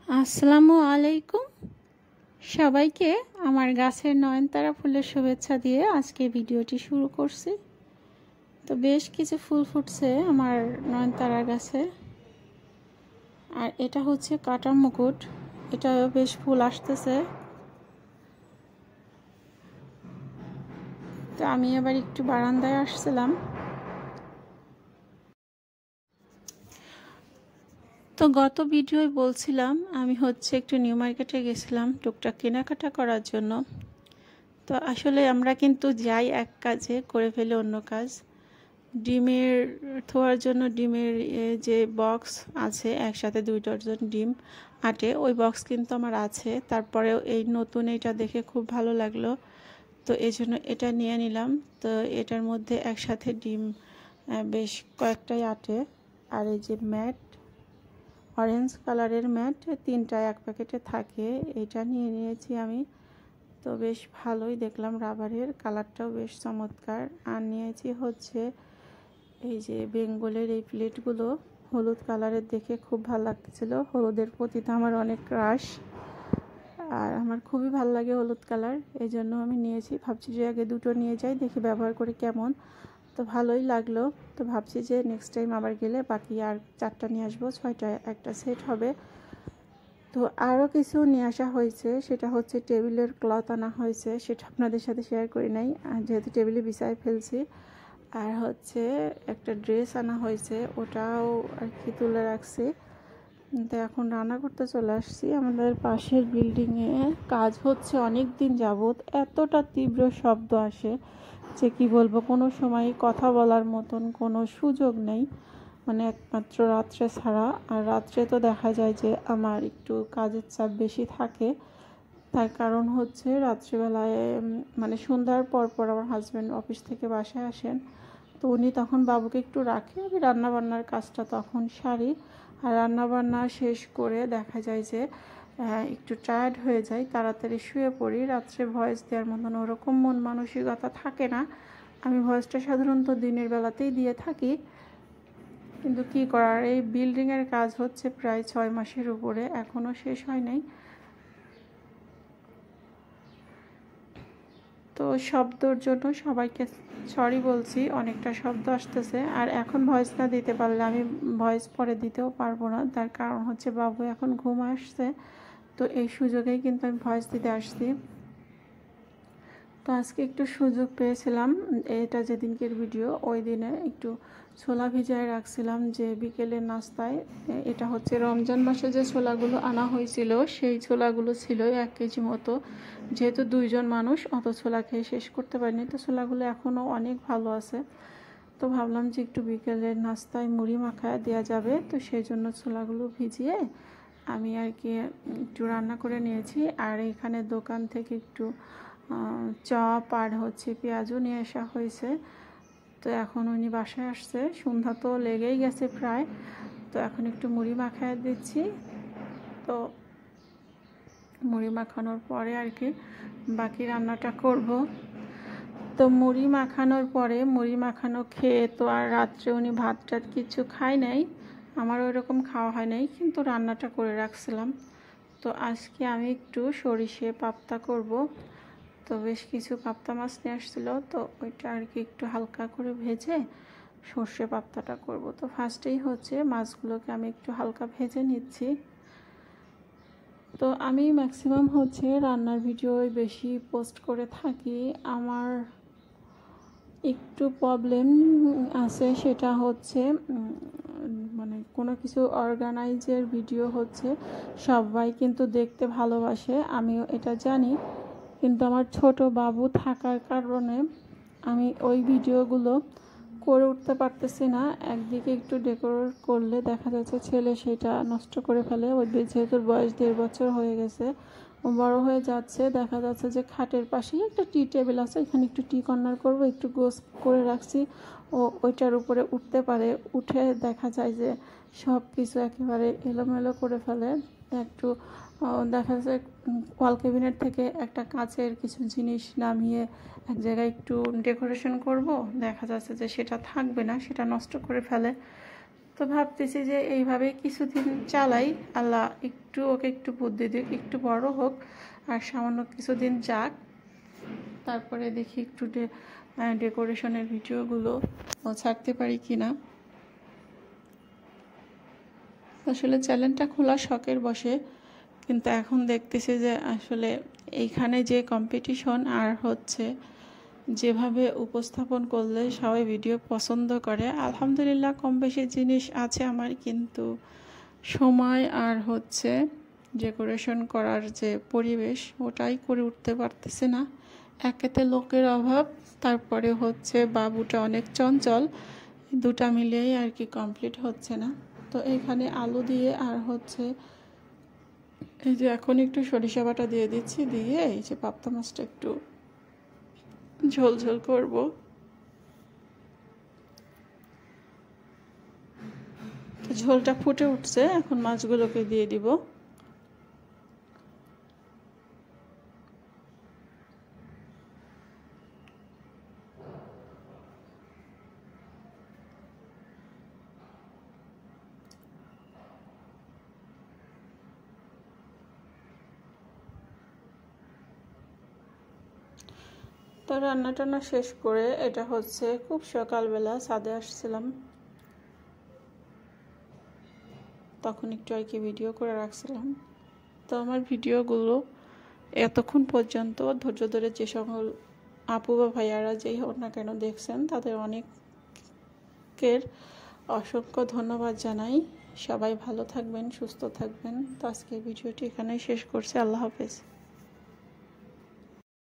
আসসালামু আলাইকুম সবাইকে আমার গাছের নয়নতারা ফুলের শুভেচ্ছা দিয়ে আজকে ভিডিওটি শুরু করছি। তো বেশ কিছু ফুল ফুটছে আমার নয়নতারা গাছে, আর এটা হচ্ছে কাটা মুকুট, এটাও বেশ ফুল আসতেছে। তো আমি এবার একটু বারান্দায় আসছিলাম। তো গত ভিডিওয় বলছিলাম আমি একটু নিউ মার্কেটে গেছিলাম টুকটাক কেনাকাটা করার জন্য। তো আসলে আমরা কিন্তু যাই এক কাজে করে ফেলে অন্য কাজ। ডিমের থোয়ার জন্য ডিমের যে বক্স আছে, একসাথে 2 ডজন ডিম আটে, ওই বক্স কিন্তু আমার আছে। তারপরেও এই নতুন এটা দেখে খুব ভালো লাগলো, তো এই জন্য এটা নিয়ে নিলাম। তো এটার মধ্যে একসাথে ডিম বেশ কয়েকটাই আটে। আর এই যে ম্যাট, অরেঞ্জ কালারের ম্যাট 3টা এক প্যাকেটে থাকে, এটা নিয়ে নিয়েছি আমি। তো বেশ ভালোই দেখলাম, রাবারের কালারটাও বেশ চমৎকার। আর নিয়েছি এই যে বেঙ্গলের এই প্লেটগুলো, হলুদ কালারের, দেখে খুব ভালো লাগছিল। হলুদের প্রতি তো আমার অনেক ক্রাশ, আর আমার খুবই ভালো লাগে হলুদ কালার, এই জন্য আমি নিয়েছি। ভাবছি যে আগে দুটো নিয়ে যাই, দেখি ব্যবহার করে কেমন। তো ভালোই লাগলো। তো ভাবছি যে নেক্সট টাইম আবার গেলে বাকি আর 4টা নিয়ে আসবো, 6টা একটা সেট হবে। তো আরও কিছু নিয়ে আসা হয়েছে, সেটা হচ্ছে টেবিলের ক্লথ আনা হয়েছে, সেটা আপনাদের সাথে শেয়ার করি নাই যেহেতু টেবিলে বিছায় ফেলছি। আর একটা ড্রেস আনা হয়েছে, ওটাও আর কি তুলে রাখছি। তো এখন রান্না করতে চলে আসছি। আমাদের পাশের বিল্ডিংয়ে কাজ হচ্ছে অনেক দিন যাবৎ, এতটা তীব্র শব্দ আসে যে কি বলবো, কোনো সময় কথা বলার মতন কোনো সুযোগ নেই, মানে একমাত্র রাত্রে ছাড়া। আর রাত্রে তো দেখা যায় যে আমার একটু কাজের চাপ বেশি থাকে। তার কারণ রাত্রিবেলায় মানে সন্ধ্যার পর পর আমার হাজব্যান্ড অফিস থেকে বাসায় আসেন, তো উনি তখন বাবুকে একটু রাখে, আমি রান্নাবান্নার কাজটা তখন সারি। আর রান্নাবান্না শেষ করে দেখা যায় যে একটু টায়ার্ড হয়ে যাই, তাড়াতাড়ি শুয়ে পড়ি। রাত্রে ভয়েস দেওয়ার মতন ওরকম মন মানসিকতা থাকে না। আমি ভয়েসটা সাধারণত দিনের বেলাতেই দিয়ে থাকি, কিন্তু কি করার, এই বিল্ডিংয়ের কাজ হচ্ছে প্রায় 6 মাসের উপরে, এখনও শেষ হয় নাই। তো শব্দর জন্য সবাইকে সরি বলছি, অনেকটা শব্দ আসতেছে। আর এখন ভয়েস না দিতে পারলে আমি ভয়েস পরে দিতেও পারবো না, তার কারণ বাবু এখন ঘুম আসছে, তো এই সুযোগেই কিন্তু আমি ভয়েস দিতে আসছি। তো আজকে একটু সুযোগ পেয়েছিলাম, এটা যেদিনকের ভিডিও, ওই দিনে একটু ছোলা ভিজায় রাখছিলাম যে বিকেলের নাস্তায়। এটা রমজান মাসে যে ছোলাগুলো আনা হয়েছিল, সেই ছোলাগুলো ছিল 1 কেজি মতো। যেহেতু 2 জন মানুষ, অত ছোলা খেয়ে শেষ করতে পারিনি, তো ছোলাগুলো এখনও অনেক ভালো আছে। তো ভাবলাম যে একটু বিকেলের নাস্তায় মুড়ি মাখায় দেওয়া যাবে, তো সেই জন্য ছোলাগুলো ভিজিয়ে আমি আর কি একটু রান্না করে নিয়েছি। আর এখানে দোকান থেকে একটু চপ আর পেঁয়াজও নিয়ে আসা হয়েছে। তো এখন উনি বাসায় আসছে, সন্ধ্যা তো লেগেই গেছে প্রায়। তো এখন একটু মুড়ি মাখায় দিচ্ছি। তো মুড়ি মাখানোর পরে আর কি বাকি রান্নাটা করব। তো মুড়ি মাখানোর পরে, মুড়ি মাখানো খেয়ে তো আর রাত্রে উনি ভাত টাত কিছু খায় নাই, আমার ওই রকম খাওয়া হয় নাই, কিন্তু রান্নাটা করে রাখছিলাম। তো আজকে আমি একটু সরিষে পাপ্তা করব। তো বেশ কিছু পাপ্তা মাছ নিয়ে আসছিলো, তো ওইটা আর কি একটু হালকা করে ভেজে সর্ষে পাপ্তাটা করব। তো ফার্স্টেই মাছগুলোকে আমি একটু হালকা ভেজে নিচ্ছি। তো আমি ম্যাক্সিমাম রান্নার ভিডিও বেশি পোস্ট করে থাকি। আমার একটু প্রবলেম আছে, সেটা মানে কোনো কিছু অর্গানাইজের ভিডিও সবাই কিন্তু দেখতে ভালোবাসে, আমিও এটা জানি, কিন্তু আমার ছোট বাবু থাকার কারণে আমি ওই ভিডিওগুলো করে উঠতে পারতেছি না। একদিকে একটু ডেকোরেট করলে দেখা যাচ্ছে ছেলে সেটা নষ্ট করে ফেলে। ওই যেহেতু বয়স 1.5 বছর হয়ে গেছে, ও বড় হয়ে যাচ্ছে, দেখা যাচ্ছে যে খাটের পাশেই একটা টি টেবিল আছে, এখানে একটু টি কর্নার করবো, একটু গোছ করে রাখছি, ও ওইটার উপরে উঠতে পারে, উঠে দেখা যায় যে সব কিছু একেবারে এলোমেলো করে ফেলে। একটু দেখা যায় ওয়াল ক্যাবিনেট থেকে একটা কাচের কিছু জিনিস নামিয়ে এক জায়গায় একটু ডেকোরেশন করব, দেখা যাচ্ছে যে সেটা থাকবে না, সেটা নষ্ট করে ফেলে। তো ভাবতেছি যে এইভাবে কিছুদিন চালাই, আল্লাহ ওকে একটু বুদ্ধি দিক, একটু বড় হোক আর সামান্য কিছুদিন যাক, তারপরে দেখি একটু ডেকোরেশনের ভিডিওগুলো ছাড়তে পারি কিনা। আসলে চ্যানেলটা খোলা শখের বসে, কিন্তু এখন দেখতেছি যে আসলে এইখানে যে কম্পিটিশন আর হচ্ছে যেভাবে উপস্থাপন করলে সবাই ভিডিও পছন্দ করে, আলহামদুলিল্লাহ কম বেশি জিনিস আছে আমার, কিন্তু সময় আর হচ্ছে ডেকোরেশন করার যে পরিবেশ ওটাই করে উঠতে পারতেছে না। একেতে লোকের অভাব, তারপরে হচ্ছে বাবুটা অনেক চঞ্চল, দুটা মিলিয়েই আর কি কমপ্লিট হচ্ছে না। তো এইখানে আলু দিয়ে আর হচ্ছে এই যে এখন একটু সরিষা বাটা দিয়ে দিচ্ছি, দিয়ে এই যে পাবদা মাছটা একটু ঝোল ঝোল করবো। ঝোলটা ফুটে উঠছে, এখন মাছগুলোকে দিয়ে দিব। তো রান্না টান্না শেষ করে এটা হচ্ছে খুব সকালবেলা ছাদে আসছিলাম, তখন একটু আর কি ভিডিও করে রাখছিলাম। তো আমার ভিডিওগুলো এতক্ষণ পর্যন্ত ধৈর্য ধরে যে সকল আপু বা ভাইয়ারা যেই হোক না কেন দেখছেন, তাদের অনেকের অসংখ্য ধন্যবাদ জানাই। সবাই ভালো থাকবেন, সুস্থ থাকবেন। তো আজকে ভিডিওটি এখানেই শেষ করছি। আল্লাহ হাফেজ।